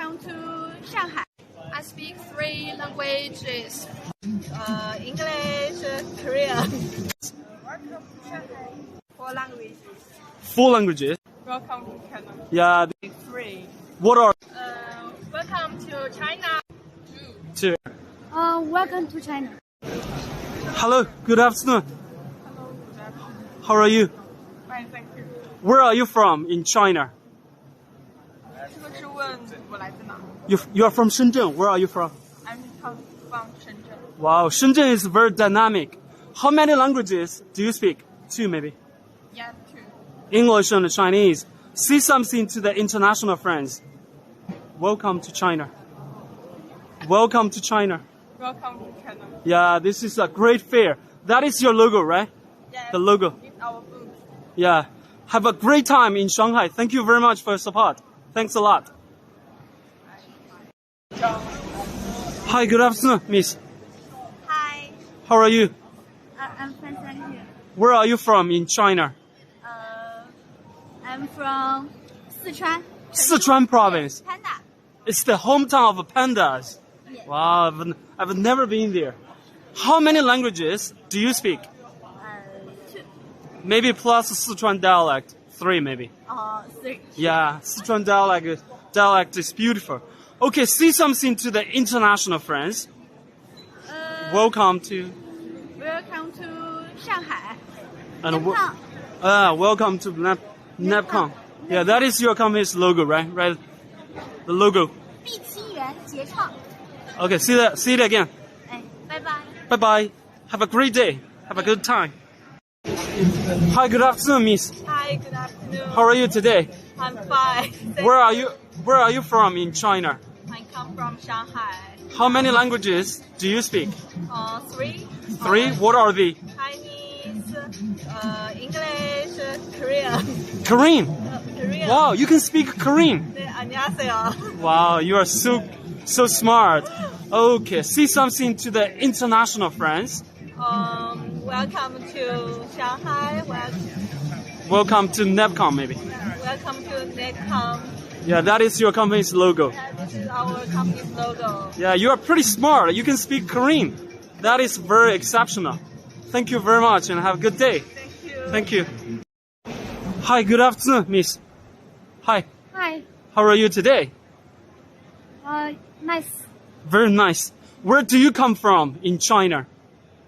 Welcome to Shanghai. I speak 3 languages. English, Korean. Welcome to Shanghai. 4 languages. 4 languages? Welcome to Canada. Yeah. 3. What are Welcome to China. 2? Welcome to China. Hello, good afternoon. Hello, good afternoon. How are you? Fine, thank you. Where are you from in China? 这个是问我来自哪 You are from Shenzhen. Where are you from? I'm from Shenzhen. Wow, Shenzhen is very dynamic. How many languages do you speak? 2 maybe. Yeah, 2. English and Chinese. Say something to the international friends. Welcome to China. Welcome to China. Welcome to China. Yeah, this is a great fair. That is your logo, right? Yes, The logo. it's our booth. Yeah. Have a great time in Shanghai. Thank you very much for your support. Thanks a lot. Hi, good afternoon, miss. Hi. How are you? I'm fine, thank you. Where are you from in China? I'm from Sichuan. Sichuan province. Panda. It's the hometown of pandas. Yes. Wow, I've never been there. How many languages do you speak? 2. Maybe plus Sichuan dialect. 3 maybe. 3. Yeah, Sichuan dialect is beautiful. Okay, say something to the international friends. Welcome to Welcome to Shanghai. and NEPCON. welcome to NEPCON. Yeah, that is your company's logo, right? Right, the logo. 碧清园结创. Okay, see it again. 拜拜. Bye bye. Have a great day. Have a good time. Hi, good afternoon, miss. Hi, good afternoon. How are you today? I'm fine. Where are you from in China? I come from Shanghai. How many languages do you speak? 3. 3? What are they? Chinese, English, Korean. Korean. Korean. Wow, you can speak Korean. 네, 안녕하세요. Wow, you are so smart. Okay, say something to the international friends. Welcome to Shanghai. Welcome to NEPCON, maybe. Welcome to NEPCON. Yeah, that is your company's logo. This is our company's logo. Yeah, you are pretty smart. You can speak Korean. That is very exceptional. Thank you very much and have a good day. Thank you. Thank you. Hi, good afternoon, miss. Hi, Hi. how are you today? Nice. Very nice. Where do you come from in China?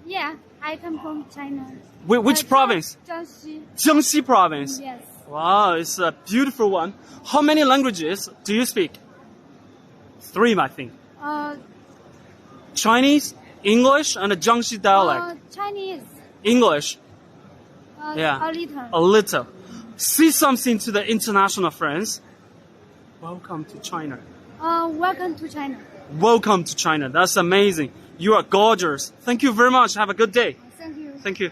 Yeah, I come from China. Which province? Jiangxi. Jiangxi province. Yes. Wow, it's a beautiful one. How many languages do you speak? 3, I think. Chinese, English, and a Jiangxi dialect. Chinese. English, yeah. A little. a little. Say something to the international friends. Welcome to China. Welcome to China. Welcome to China. That's amazing. You are gorgeous. Thank you very much. Have a good day. Thank you. Thank you.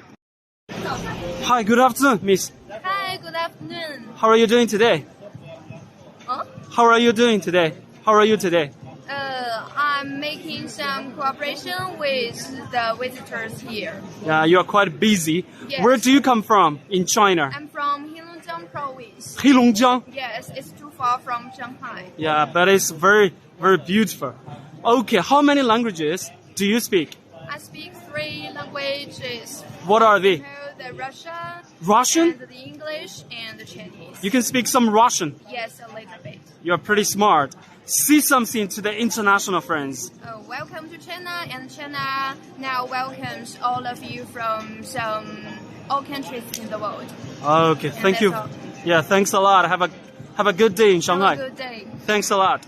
Hi, good afternoon, miss. Hi, good afternoon. How are you doing today? Huh? How are you doing today? How are you today? I'm making some cooperation with the visitors here. Yeah, you are quite busy. Yes. Where do you come from in China? I'm from Heilongjiang province. Heilongjiang. Yes, it's too far from Shanghai. Yeah, but it's very, very beautiful. Okay, how many languages do you speak? I speak 3 languages. What are they? The Russian, Russian? and the English, and the Chinese. You can speak some Russian. Yes, a little bit. You're pretty smart. Say something to the international friends. Welcome to China, and China now welcomes all of you from all countries in the world. Okay, thank you. that's all. Yeah, thanks a lot. Have a good day in Shanghai. Have a good day. Thanks a lot.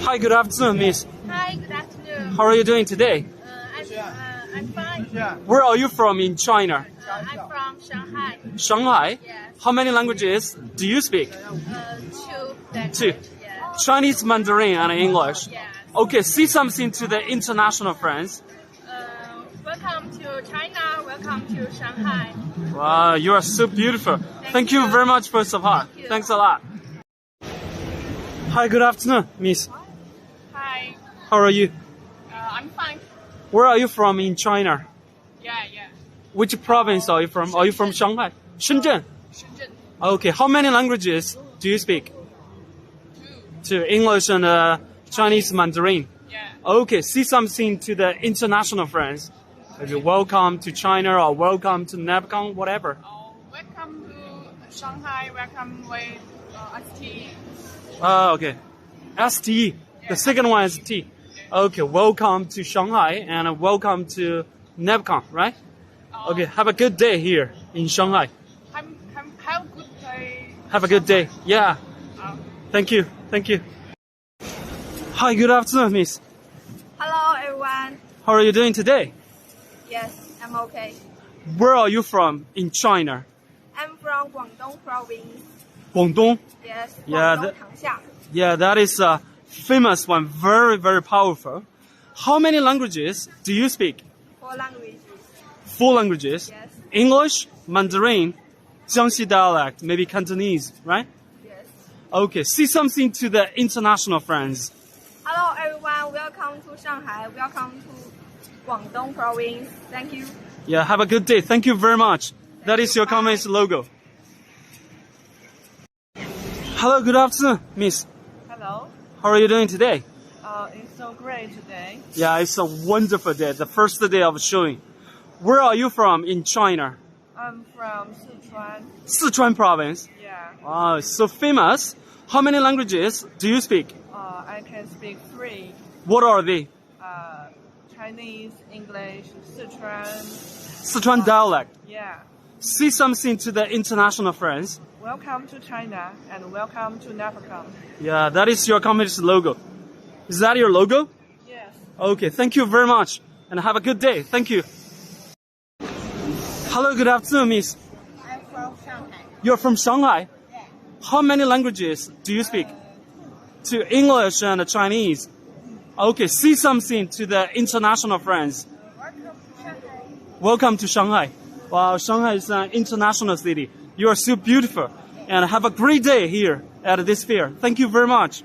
Hi, good afternoon, miss. Hi, good afternoon. How are you doing today? I'm fine. Where are you from in China? I'm from Shanghai. Shanghai? Yes. How many languages do you speak? 2. 2. Yeah. Chinese, Mandarin, and English. Yes. Okay, say something to the international friends. Welcome to China. Welcome to Shanghai. Wow, you are so beautiful. Thank you very much for your support. Thank you. Thanks a lot. Hi, good afternoon, miss. Hi. How are you? I'm fine. Where are you from in China? Yeah. Which province are you from? Are you from Shanghai? Shenzhen. Shenzhen. Okay, how many languages do you speak? to English and Chinese Mandarin. Yeah. Okay, say something to the international friends. Maybe welcome to China or welcome to NEPCON, whatever. Welcome to Shanghai. Welcome with ST. Okay. ST. The second one is T. Okay, welcome to Shanghai and welcome to NEPCON, right? Okay, have a good day here in Shanghai. Have a good day. Have a good day. Yeah. Thank you. Thank you. Hi, good afternoon, miss. Hello, everyone. How are you doing today? Yes, I'm okay. Where are you from in China? I'm from Guangdong province. Guangdong? Yes, Yeah, Guangdong Tangxia. Yeah, that is a famous one. Very, very powerful. How many languages do you speak? 4 languages. 4 languages? Yes. English, Mandarin, Jiangxi dialect, maybe Cantonese, right? Yes. Okay, say something to the international friends. Hello, everyone. Welcome to Shanghai. Welcome to Guangdong province. Thank you. Yeah, have a good day. Thank you very much. That is your Cantonese logo. Hello, good afternoon, miss. Hello. How are you doing today? It's so great today. Yeah, it's a wonderful day, the first day of showing. Where are you from in China? I'm from Sichuan. Sichuan province. Yeah. Wow, it's so famous. How many languages do you speak? I can speak 3. What are they? Chinese, English, Sichuan. Sichuan dialect. Yeah. Say something to the international friends. Welcome to China and welcome to NEPCON. Yeah, that is your company's logo. Is that your logo? Yes. Okay, thank you very much. And have a good day. Thank you. Hello, good afternoon, miss. I'm from Shanghai. You're from Shanghai? Yeah. How many languages do you speak? To English and Chinese. Okay, say something to the international friends. Welcome to Shanghai. Welcome to Shanghai. Wow, Shanghai is an international city. You are so beautiful. And have a great day here at this fair. Thank you very much.